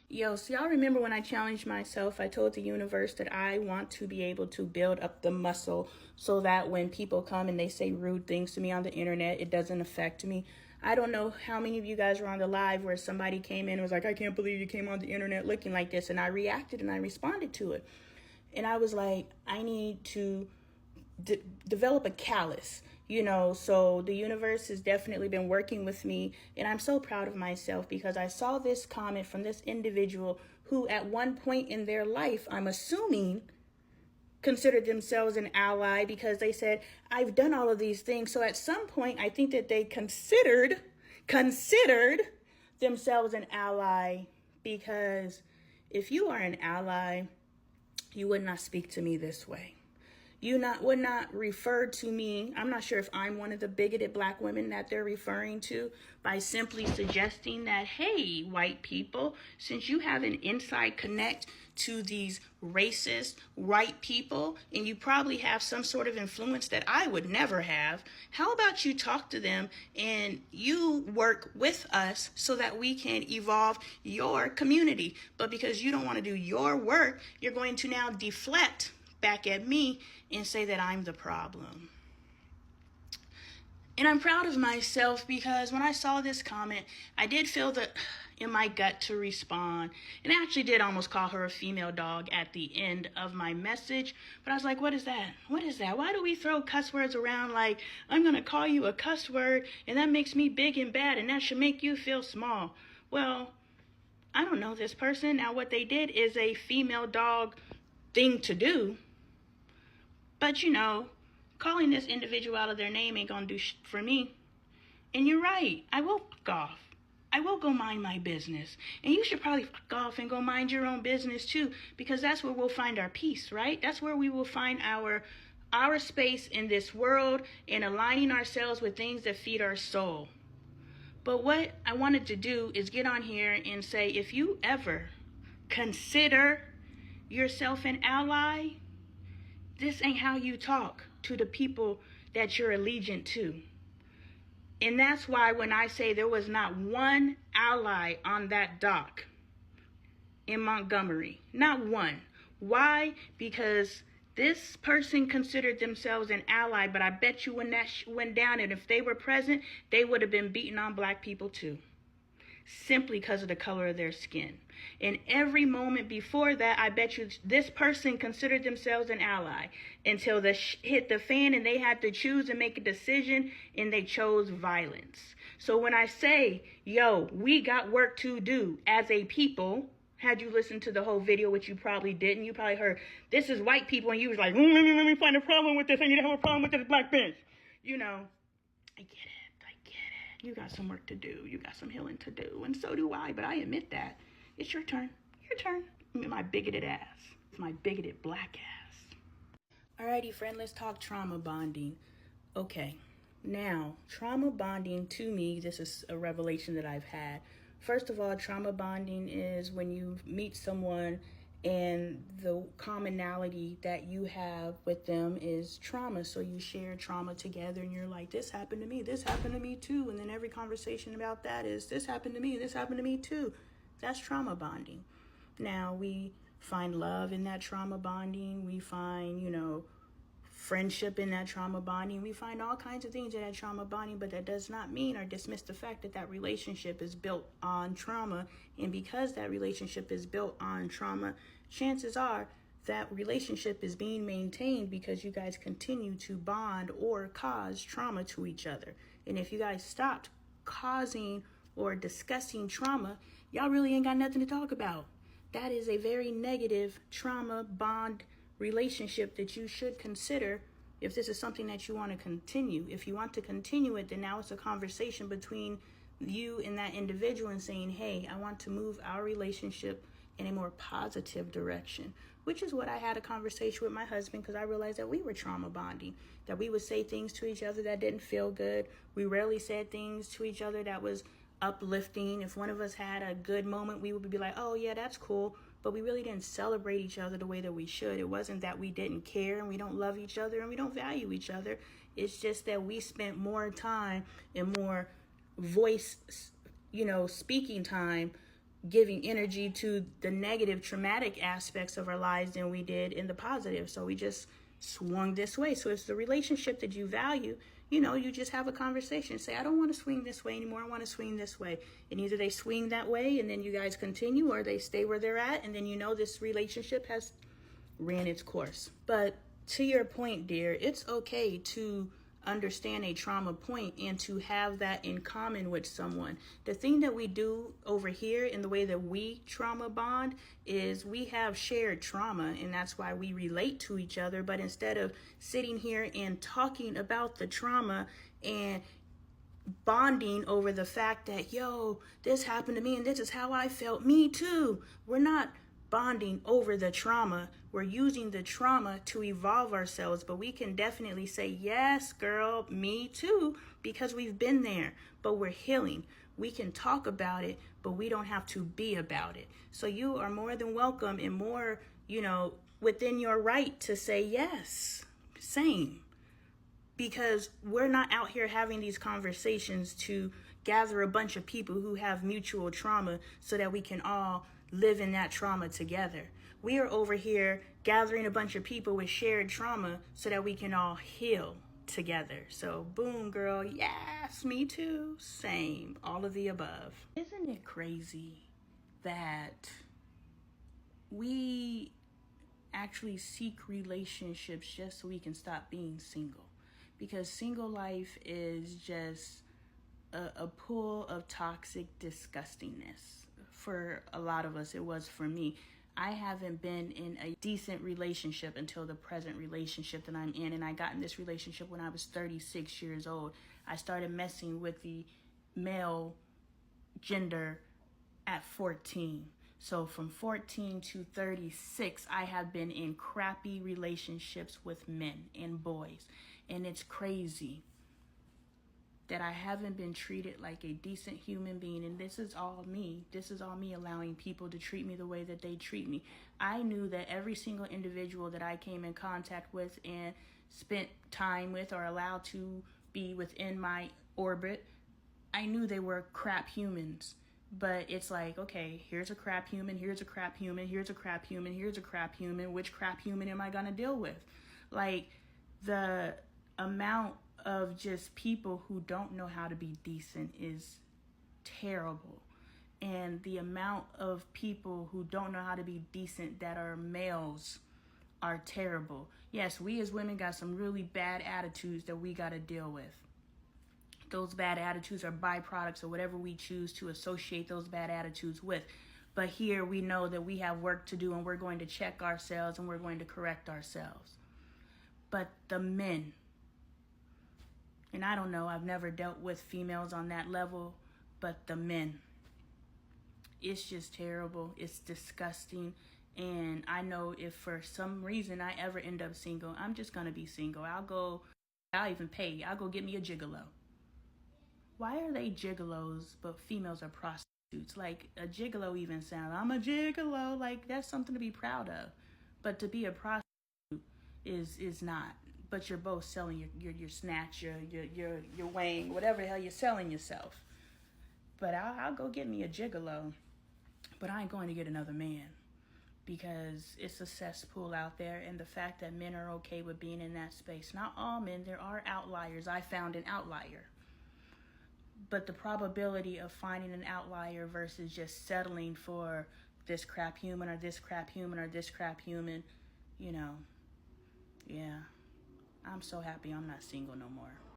Yo, so y'all remember when I challenged myself, I told the universe that I want to be able to build up the muscle so that when people come and they say rude things to me on the internet, it doesn't affect me. I don't know how many of you guys were on the live where somebody came in and was like, I can't believe you came on the internet looking like this. And I reacted and I responded to it. And I was like, I need to develop a callus, so the universe has definitely been working with me, and I'm so proud of myself because I saw this comment from this individual who at one point in their life, I'm assuming, considered themselves an ally because they said, I've done all of these things. So at some point, I think that they considered themselves an ally, because if you are an ally, you would not speak to me this way. You would not refer to me. I'm not sure if I'm one of the bigoted black women that they're referring to by simply suggesting that, hey, white people, since you have an inside connect to these racist white people and you probably have some sort of influence that I would never have, how about you talk to them and you work with us so that we can evolve your community? But because you don't want to do your work, you're going to now deflect back at me and say that I'm the problem. And I'm proud of myself because when I saw this comment, I did feel that in my gut to respond. And I actually did almost call her a female dog at the end of my message. But I was like, what is that? What is that? Why do we throw cuss words around like, I'm going to call you a cuss word and that makes me big and bad and that should make you feel small? Well, I don't know this person. Now what they did is a female dog thing to do. But calling this individual out of their name ain't gonna do for me. And you're right, I will fuck off. I will go mind my business. And you should probably fuck off and go mind your own business too, because that's where we'll find our peace, right? That's where we will find our space in this world and aligning ourselves with things that feed our soul. But what I wanted to do is get on here and say, if you ever consider yourself an ally, this ain't how you talk to the people that you're allegiant to. And that's why when I say there was not one ally on that dock in Montgomery, not one. Why? Because this person considered themselves an ally, but I bet you when that went down, and if they were present, they would have been beating on black people too, simply because of the color of their skin. And every moment before that, I bet you this person considered themselves an ally until the hit the fan and they had to choose and make a decision, and they chose violence. So when I say, yo, we got work to do as a people, had you listened to the whole video, which you probably didn't, you probably heard, this is white people, and you was like, let me find a problem with this, I need to have a problem with this black bench. I get it. You got some work to do. You got some healing to do. And so do I. But I admit that. It's your turn. Your turn. My bigoted ass. It's my bigoted black ass. Alrighty, friend. Let's talk trauma bonding. Okay. Now, trauma bonding, to me, this is a revelation that I've had. First of all, trauma bonding is when you meet someone and the commonality that you have with them is trauma. So you share trauma together and you're like, this happened to me too. And then every conversation about that is, this happened to me too. That's trauma bonding. Now we find love in that trauma bonding. We find, friendship in that trauma bonding. We find all kinds of things in that trauma bonding, but that does not mean or dismiss the fact that that relationship is built on trauma. And because that relationship is built on trauma, chances are that relationship is being maintained because you guys continue to bond or cause trauma to each other. And if you guys stopped causing or discussing trauma, y'all really ain't got nothing to talk about. That is a very negative trauma bond relationship that you should consider if this is something that you want to continue. If you want to continue it, then now it's a conversation between you and that individual and saying, hey, I want to move our relationship in a more positive direction, which is what I had a conversation with my husband, because I realized that we were trauma bonding, that we would say things to each other that didn't feel good. We rarely said things to each other that was uplifting. If one of us had a good moment, we would be like, oh yeah, that's cool. But we really didn't celebrate each other the way that we should. It wasn't that we didn't care and we don't love each other and we don't value each other. It's just that we spent more time and more voice, speaking time giving energy to the negative traumatic aspects of our lives than we did in the positive. So we just swung this way. So it's the relationship that you value, you just have a conversation. Say, I don't want to swing this way anymore. I want to swing this way. And either they swing that way and then you guys continue, or they stay where they're at. And then this relationship has ran its course. But to your point, dear, it's okay to understand a trauma point and to have that in common with someone. The thing that we do over here in the way that we trauma bond is we have shared trauma, and that's why we relate to each other. But instead of sitting here and talking about the trauma and bonding over the fact that, this happened to me and this is how I felt, me too. We're not bonding over the trauma. We're using the trauma to evolve ourselves, but we can definitely say, yes, girl, me too, because we've been there, but we're healing. We can talk about it, but we don't have to be about it. So you are more than welcome and more, within your right to say yes, same. Because we're not out here having these conversations to gather a bunch of people who have mutual trauma so that we can all live in that trauma together. We are over here gathering a bunch of people with shared trauma so that we can all heal together. So boom, girl, yes, me too, same, all of the above. Isn't it crazy that we actually seek relationships just so we can stop being single? Because single life is just a pool of toxic disgustingness. For a lot of us, it was for me. I haven't been in a decent relationship until the present relationship that I'm in. And I got in this relationship when I was 36 years old. I started messing with the male gender at 14. So from 14 to 36, I have been in crappy relationships with men and boys. And it's crazy that I haven't been treated like a decent human being. And this is all me. This is all me allowing people to treat me the way that they treat me. I knew that every single individual that I came in contact with and spent time with or allowed to be within my orbit, I knew they were crap humans. But it's like, okay, here's a crap human, here's a crap human, here's a crap human, here's a crap human. Which crap human am I going to deal with? Like, the amount of just people who don't know how to be decent is terrible. And the amount of people who don't know how to be decent that are males are terrible. Yes, we as women got some really bad attitudes that we got to deal with. Those bad attitudes are byproducts of whatever we choose to associate those bad attitudes with. But here we know that we have work to do, and we're going to check ourselves and we're going to correct ourselves. But the men, and I don't know, I've never dealt with females on that level, but the men, it's just terrible. It's disgusting. And I know if for some reason I ever end up single, I'm just going to be single. I'll even pay. I'll go get me a gigolo. Why are they gigolos, but females are prostitutes? Like, a gigolo even sounds, I'm a gigolo. Like, that's something to be proud of. But to be a prostitute is not. But you're both selling your snatch, your weighing, whatever the hell you're selling yourself. But I'll go get me a gigolo. But I ain't going to get another man. Because it's a cesspool out there, and the fact that men are okay with being in that space. Not all men, there are outliers. I found an outlier. But the probability of finding an outlier versus just settling for this crap human or this crap human or this crap human, yeah. I'm so happy I'm not single no more.